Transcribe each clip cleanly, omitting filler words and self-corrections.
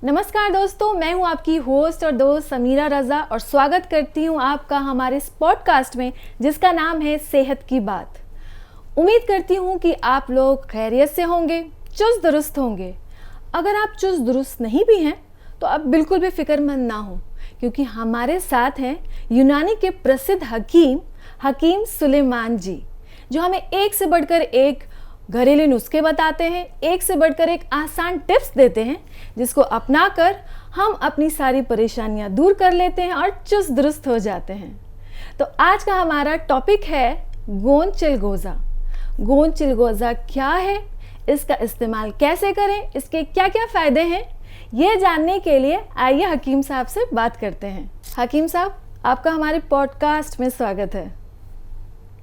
नमस्कार दोस्तों, मैं हूं आपकी होस्ट और दोस्त समीरा रज़ा और स्वागत करती हूं आपका हमारे इस पॉडकास्ट में जिसका नाम है सेहत की बात। उम्मीद करती हूं कि आप लोग खैरियत से होंगे, चुस्त दुरुस्त होंगे। अगर आप चुस्त दुरुस्त नहीं भी हैं तो आप बिल्कुल भी फिक्रमंद ना हो, क्योंकि हमारे साथ हैं यूनानी के प्रसिद्ध हकीम सुलेमान जी, जो हमें एक से बढ़कर एक घरेलू नुस्खे बताते हैं, एक से बढ़कर एक आसान टिप्स देते हैं जिसको अपनाकर हम अपनी सारी परेशानियां दूर कर लेते हैं और चुस्त दुरुस्त हो जाते हैं। तो आज का हमारा टॉपिक है गोंद चिलगोज़ा। गोंद चिलगोज़ा क्या है, इसका इस्तेमाल कैसे करें, इसके क्या क्या फ़ायदे हैं, ये जानने के लिए आइए हकीम साहब से बात करते हैं। हकीम साहब, आपका हमारे पॉडकास्ट में स्वागत है।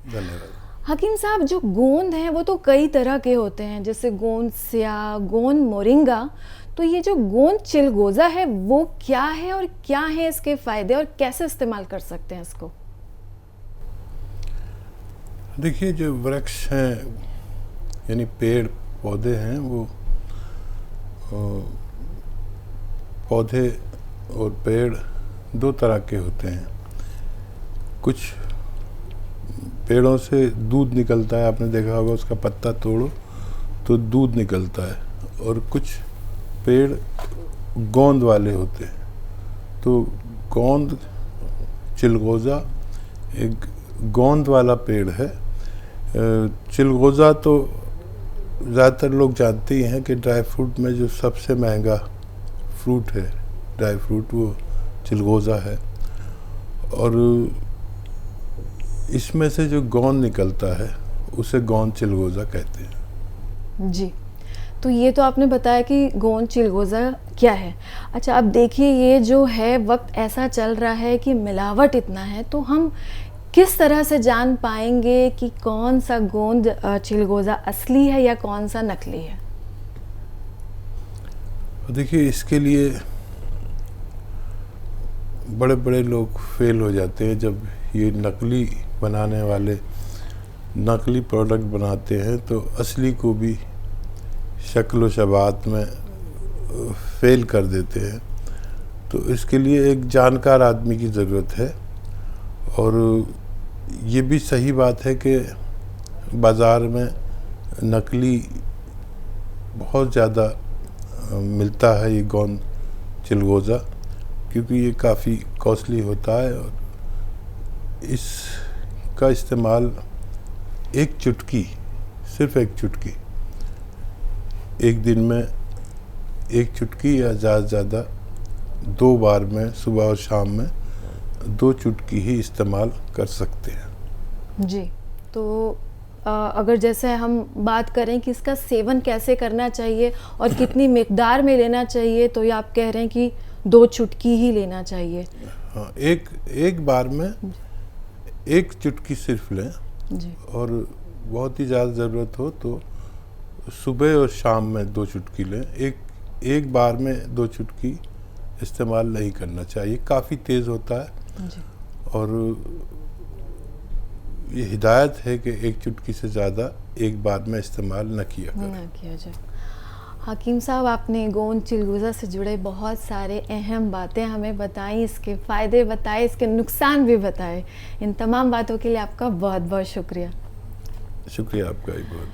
धन्यवाद। हकीम साहब, जो गोंद हैं वो तो कई तरह के होते हैं, जैसे गोंद स्याह, गोंद मोरिंगा। तो ये जो गोंद चिलगोज़ा है वो क्या है और क्या है इसके फ़ायदे और कैसे इस्तेमाल कर सकते हैं इसको? देखिए, जो वृक्ष हैं यानी पेड़ पौधे हैं वो पौधे और पेड़ दो तरह के होते हैं। कुछ पेड़ों से दूध निकलता है, आपने देखा होगा, उसका पत्ता तोड़ो तो दूध निकलता है, और कुछ पेड़ गोंद वाले होते हैं। तो गोंद चिलगोज़ा एक गोंद वाला पेड़ है। चिलगोज़ा तो ज़्यादातर लोग जानते ही हैं कि ड्राई फ्रूट में जो सबसे महंगा फ्रूट है, ड्राई फ्रूट, वो चिलगोज़ा है। और इसमें से जो गोंद निकलता है उसे गोंद चिलगोज़ा कहते हैं। जी, तो ये तो आपने बताया कि गोंद चिलगोज़ा क्या है। अच्छा, अब देखिए, ये जो है वक्त ऐसा चल रहा है कि मिलावट इतना है, तो हम किस तरह से जान पाएंगे कि कौन सा गोंद चिलगोज़ा असली है या कौन सा नकली है? देखिए, इसके लिए बड़े बड़े लोग फेल हो जाते हैं जब ये नकली बनाने वाले नकली प्रोडक्ट बनाते हैं, तो असली को भी शक्ल व शबात में फेल कर देते हैं। तो इसके लिए एक जानकार आदमी की ज़रूरत है। और ये भी सही बात है कि बाज़ार में नकली बहुत ज़्यादा मिलता है ये गोंद चिलगोज़ा, क्योंकि ये काफ़ी कॉस्टली होता है। और इसका इस्तेमाल एक चुटकी, सिर्फ एक चुटकी, एक दिन में एक चुटकी या ज़्यादा से ज़्यादा 2 बार में, सुबह और शाम में 2 चुटकी ही इस्तेमाल कर सकते हैं। जी, तो अगर जैसे हम बात करें कि इसका सेवन कैसे करना चाहिए और कितनी मिकदार में लेना चाहिए, तो ये आप कह रहे हैं कि 2 चुटकी ही लेना चाहिए। हाँ, एक बार में एक चुटकी सिर्फ लें। जी। और बहुत ही ज़्यादा ज़रूरत हो तो सुबह और शाम में 2 चुटकी लें। एक बार में 2 चुटकी इस्तेमाल नहीं करना चाहिए, काफ़ी तेज़ होता है। जी। और ये हिदायत है कि एक चुटकी से ज़्यादा एक बार में इस्तेमाल न किया जाए। हकीम साहब, आपने गोंद चिलगोज़ा से जुड़े बहुत सारे अहम बातें हमें बताई, इसके फ़ायदे बताए, इसके नुकसान भी बताए। इन तमाम बातों के लिए आपका बहुत बहुत शुक्रिया। शुक्रिया आपका भी बहुत।